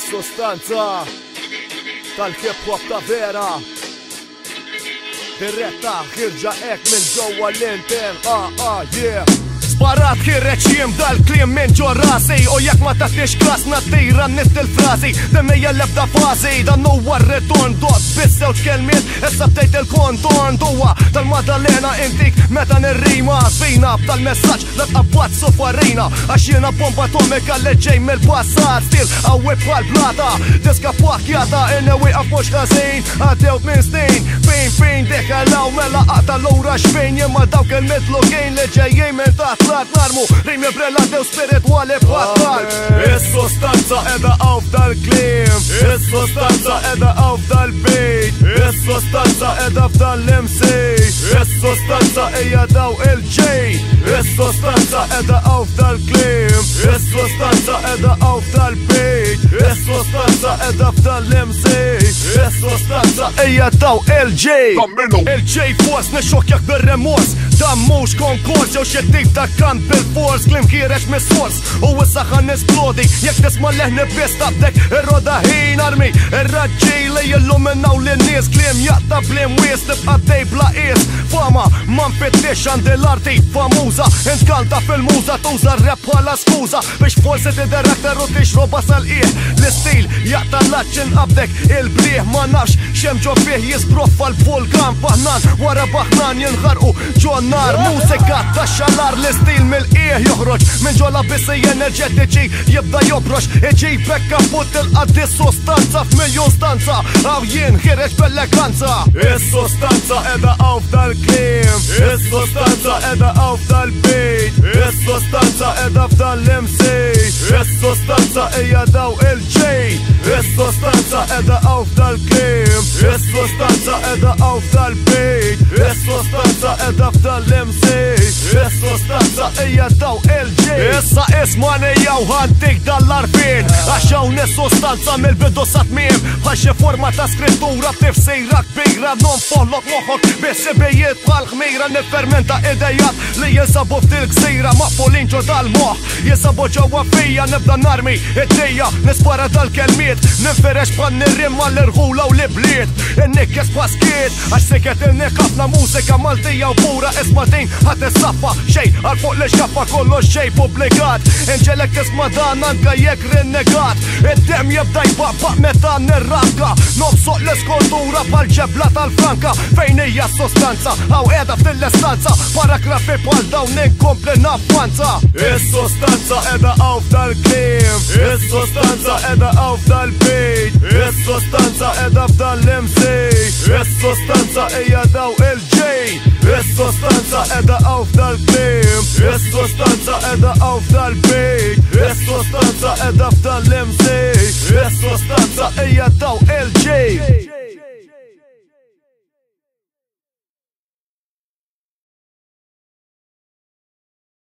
Sostanza tal-hip hop ta' vera, diretta ħirġa ek minn ġewwa l-intern, yeah. Sparat ħirreċ dal-klim minn ġo rasi, u jekk ma taħtix klas nattira nist il-frazi, demmija l-ebda fazi, dan huwa r-return dot bissewġ kelmiet, issa btejt il-kontorn duwa tal-Madalena intik meta nirrima, sfina tal-messaġġ la tqabbad sofarina, għax jiena bomba atomika li ġej mill-passat, stil għawib bħal-plata, diska pakjata, innewi għafux ħażin, għaddewt minn snin, fejn deħalaw mela qata l-ura xbejn, jemma dawk il-mitlugin li ġejjej minn taħt narmu, rimi brellanti u spirituali bħattal. Is-sostanza edha għaw dal-klim, is-sostanza edha għaw dal-bejt, is-sostanza edha f'dal-MC, is-sostanza ija daw il-ġej, is-sostanza edha għaw dal-klim, is-sostanza edha għaw dal-bejt, is-sostanza edha f'dal-MC, is-sostanza ija daw il-ġej. Il-ġej fos nixxokjak bil-remors, da mux konkors jew xittik ta' kant bil-fors, klim kireċ mis-sors u issa ħan esplodi, jek tisma leħni bis tabdek ir-roda ħin armi, ir-raġġi li jilluminaw l-nies, klim jaqta blim wis tibqa' dej bla is, fama ma nfittix għandi l-arti famuża, intkanta fil-muża tuża r-rap bħala skuża biex forsi tider-aktar u tixroba sal-qiegħ, l-istil jaqta l-aċċin qabdek il-brieħ ma nafx xem ġo fih jisbroffa l-vulkan paħnan wara baħnan jinħarqu ġon nar, mużika ta' xalar l-istil mill-qiegħ joħroġ minn ġola bissi enerġetiċi jibda joprox iġib bekka put il-qaddi sostanza f'miljon stanza għaw jien ħireġ b'eleganza. Is-sostanza edha għaw f'dal-klim, is-sostanza edha għaw f'dal-bejt, is-sostanza edha f'dal-MC, is-sostanza ija daw il-ġej, is-sostanza edha għaw f'dal-klim, is-sostanza edha għaw f'dal-bejt, is-sostanza edha f'dal-MC, is-sostanza ija daw il-ġej. Issa ismani jaw ħantik dal-arfin, għaxaw nis-sostanza mill-bidu satmim, bħaxi forma ta' skrittura b'tifsira kbira, non follok moħok bis-sibijiet bħal-ħmira, nifermenta idejat li jinsabu f'dil-gżira, maqfulin ġo dal-moħ, jinsabu ġewwa fija, nibda narmi id-dija, nispara dal-kelmiet, ninfirex bħal nirrim għall-irħula u l-bliet, innikkes paskiet, għax siket innik ħafna mużika Maltija u pura, isma din ħat is-saffa xej, għal fuq li xaffa kollox xej publikat, inġelek tisma dan anka jek rinnegat, id-dem jibda jbaqbaq meta nirranka, nobsoq l-iskoltura bħal-ġebla tal-franka, fejn hija sostanza, għaw edha fil-estanza, paragrafi bħal dawn inkompli naffanza. Is-sostanza edha għaw f'dal-klim, is-sostanza edha għaw f'dal-bejt, is-sostanza edha f'dal-MC, is-sostanza ija daw il-ġej, is-sostanza edha għaw f'dal-klim, is-sostanza edha għaw f'dal-bejt, is-sostanza edha f'dal-MC,